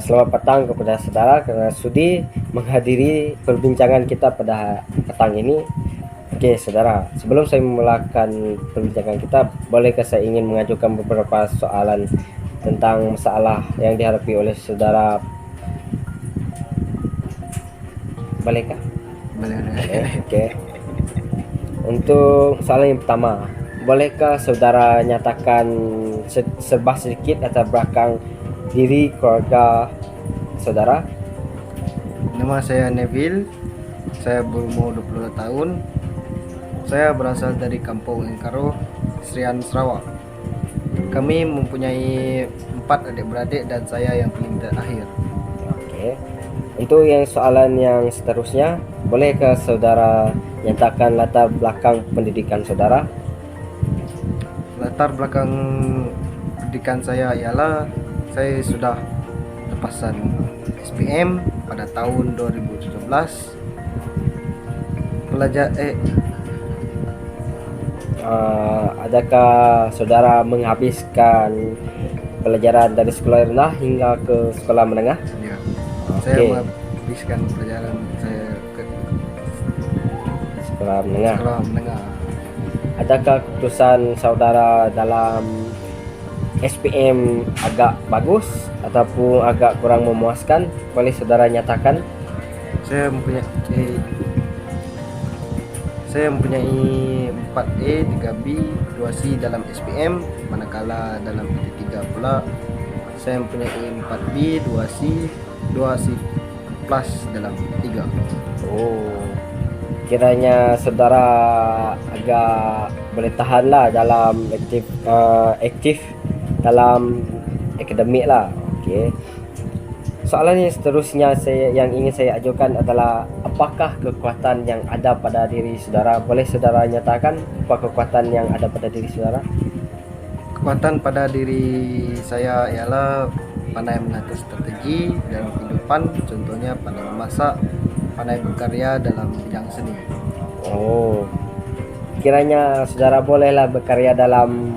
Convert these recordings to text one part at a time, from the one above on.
Selamat petang kepada saudara karena sudi menghadiri perbincangan kita pada petang ini. Oke, saudara, sebelum saya memulakan perbincangan kita, bolehkah saya ingin mengajukan beberapa soalan tentang masalah yang dihadapi oleh saudara? Bolehkah? Boleh. Oke. Untuk soalan yang pertama, bolehkah saudara nyatakan serba sedikit latar belakang diri keluarga saudara? Nama saya Neville. Saya berumur 22 tahun. Saya berasal dari Kampung Engkaro, Serian, Sarawak. Kami mempunyai 4 adik-beradik dan saya yang paling terakhir. Oke. Untuk yang soalan yang seterusnya, bolehkah saudara nyatakan latar belakang pendidikan saudara? Latar belakang pendidikan saya ialah saya sudah lepasan SPM pada tahun 2017. Adakah saudara menghabiskan pelajaran dari sekolah rendah hingga ke sekolah menengah? Ya, Oke. saya menghabiskan pelajaran saya ke Sekolah menengah. sekolah menengah. Adakah keputusan saudara dalam SPM agak bagus ataupun agak kurang memuaskan? Boleh saudara nyatakan? Saya mempunyai 4A, 3B, 2C dalam SPM, manakala dalam PT3 pula saya mempunyai 4B, 2C, 2C plus dalam PT3. Oh, kiranya saudara agak boleh tahanlah dalam aktif dalam akademik lah. Okey. Soalan yang seterusnya yang ingin saya ajukan adalah apakah kekuatan yang ada pada diri saudara? Boleh saudara nyatakan apa kekuatan yang ada pada diri saudara? Kekuatan pada diri saya ialah pandai mengatur strategi dalam kehidupan, contohnya pandai memasak, pandai berkarya dalam bidang seni. Oh, kiranya saudara bolehlah berkarya dalam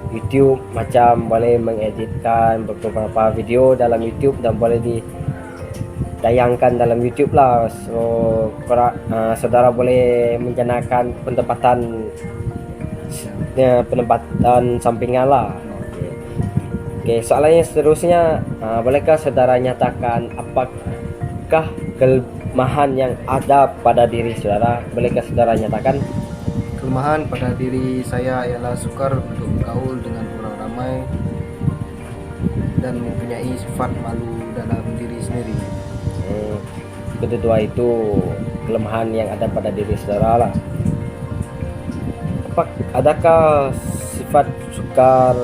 YouTube, macam boleh mengeditkan beberapa video dalam YouTube dan boleh ditayangkan dalam YouTube lah. So saudara boleh menjanakan penempatan sampingan lah. Okey, soalan yang seterusnya, bolehkah saudara nyatakan apakah kelemahan yang ada pada diri saudara? Bolehkah saudara nyatakan? Kelemahan pada diri saya ialah sukar untuk bergaul dengan orang ramai dan mempunyai sifat malu dalam diri sendiri. Kedua itu kelemahan yang ada pada diri saudara lah. Adakah sifat sukar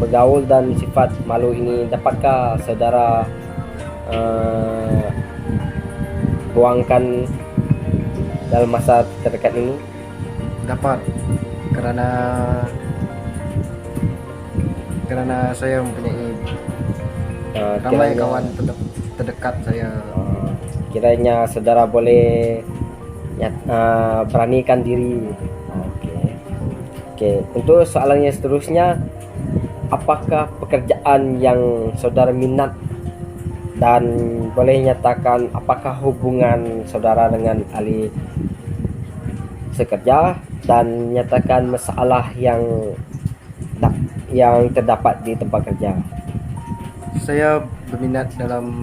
bergaul dan sifat malu ini dapatkah saudara buangkan dalam masa terdekat ini? Dapat, karena saya mempunyai ramai kawan terdekat saya. Kiranya saudara boleh beranikan diri. Okey. Untuk soalan yang seterusnya, apakah pekerjaan yang saudara minat dan boleh nyatakan apakah hubungan saudara dengan ahli sekerja dan nyatakan masalah yang terdapat di tempat kerja? Saya berminat dalam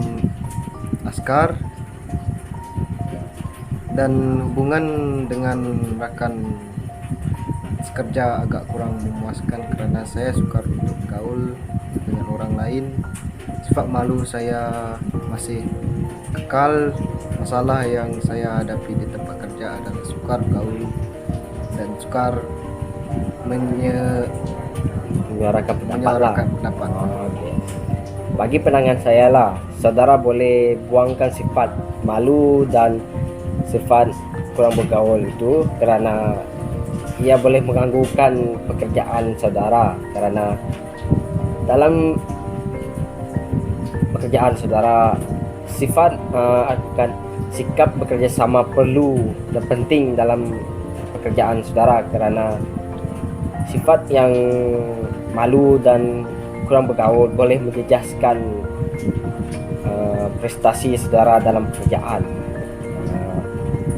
askar dan hubungan dengan rakan sekerja agak kurang memuaskan karena saya sukar untuk bergaul dengan orang lain. Sifat malu saya masih kekal. Masalah yang saya hadapi di tempat kerja adalah sukar bergaul dan sukar menyuarakan pendapat. Okay. Bagi pandangan saya lah, saudara boleh buangkan sifat malu dan sifat kurang bergaul itu kerana ia boleh mengganggukan pekerjaan saudara, kerana dalam pekerjaan saudara sifat akan sikap bekerja sama perlu dan penting dalam pekerjaan saudara, kerana sifat yang malu dan kurang bergaul boleh menjejaskan prestasi saudara dalam pekerjaan.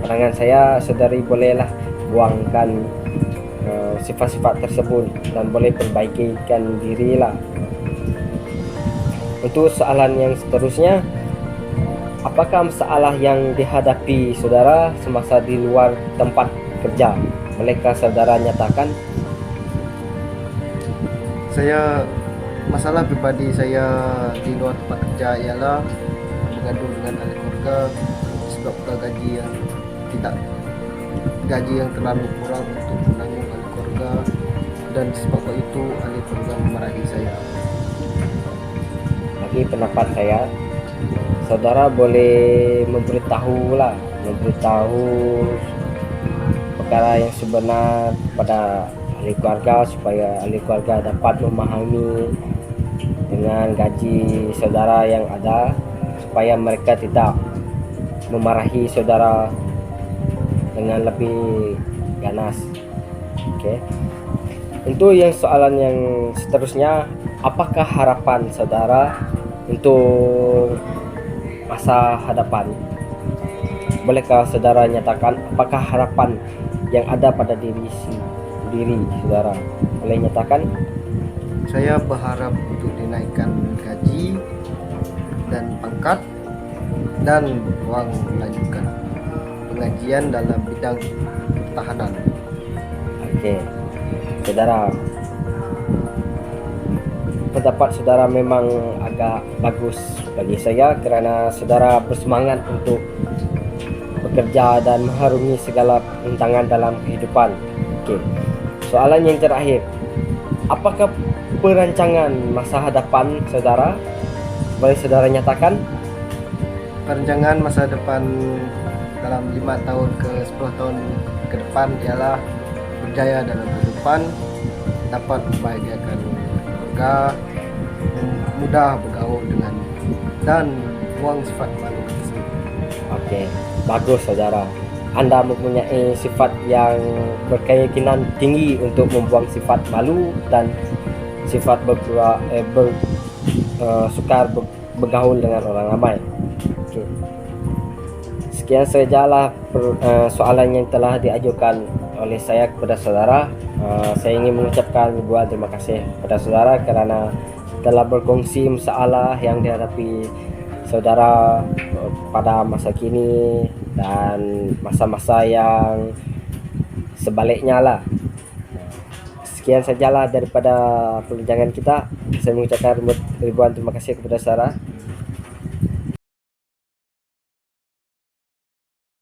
Pandangan saya, saudari bolehlah buangkan sifat-sifat tersebut dan boleh perbaikikan dirilah. Untuk soalan yang seterusnya, apakah masalah yang dihadapi saudara semasa di luar tempat kerja? Bolehkah saudara nyatakan? Masalah pribadi saya di luar tempat kerja ialah bergaduh dengan ahli keluarga disebabkan gaji yang terlalu kurang untuk menanggung ahli keluarga, dan disebabkan itu ahli keluarga memarahi saya. Bagi pendapat saya, saudara boleh memberitahu perkara yang sebenar pada ahli keluarga supaya ahli keluarga dapat memahami dengan gaji saudara yang ada, supaya mereka tidak memarahi saudara dengan lebih ganas. Okey. Untuk yang soalan yang seterusnya, apakah harapan saudara untuk masa hadapan? Bolehkah saudara nyatakan apakah harapan yang ada pada diri saudara? Boleh nyatakan? Saya berharap untuk dinaikkan gaji dan pangkat, dan uang melanjutkan pengajian dalam bidang pertahanan. Okey. Saudara, pendapat saudara memang agak bagus bagi saya kerana saudara bersemangat untuk bekerja dan mengharungi segala rintangan dalam kehidupan. Okey. Soalan yang terakhir, apakah perancangan masa hadapan saudara? Boleh saudara nyatakan? Perancangan masa depan dalam 5 tahun ke 10 tahun ke depan ialah berjaya dalam kehidupan, dapat membahagiakan keluarga, mudah bergaul dengan, dan buang sifat malu. Okey, bagus saudara. Anda mempunyai sifat yang berkeyakinan tinggi untuk membuang sifat malu dan sifat sukar bergaul dengan orang ramai. Okey. Sekian sajalah soalan yang telah diajukan oleh saya kepada saudara. Saya ingin mengucapkan ribuan terima kasih kepada saudara kerana telah berkongsi masalah yang dihadapi saudara pada masa kini dan masa-masa yang sebaliknya lah. Sekian sajalah daripada perbincangan kita. Saya mengucapkan ribuan terima kasih kepada saudara.